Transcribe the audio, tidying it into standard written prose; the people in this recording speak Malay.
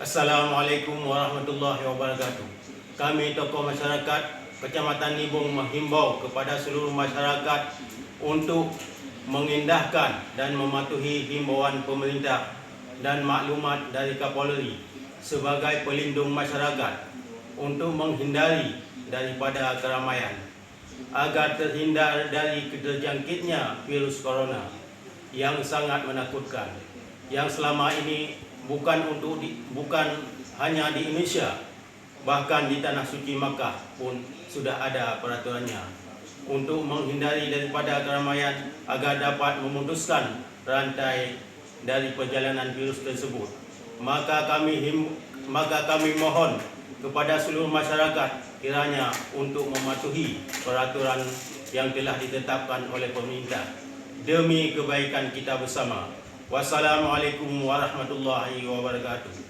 Assalamualaikum warahmatullahi wabarakatuh. Kami tokoh masyarakat Kecamatan Nibung menghimbau kepada seluruh masyarakat untuk mengindahkan dan mematuhi himbauan pemerintah dan maklumat dari Kapolri sebagai pelindung masyarakat untuk menghindari daripada keramaian agar terhindar dari terjangkitnya virus corona yang sangat menakutkan, yang selama ini bukan hanya di Indonesia, bahkan di tanah suci Makkah pun sudah ada peraturannya untuk menghindari daripada keramaian agar dapat memutuskan rantai dari perjalanan virus tersebut. Maka kami mohon kepada seluruh masyarakat kiranya untuk mematuhi peraturan yang telah ditetapkan oleh pemerintah demi kebaikan kita bersama. Wassalamualaikum warahmatullahi wabarakatuh.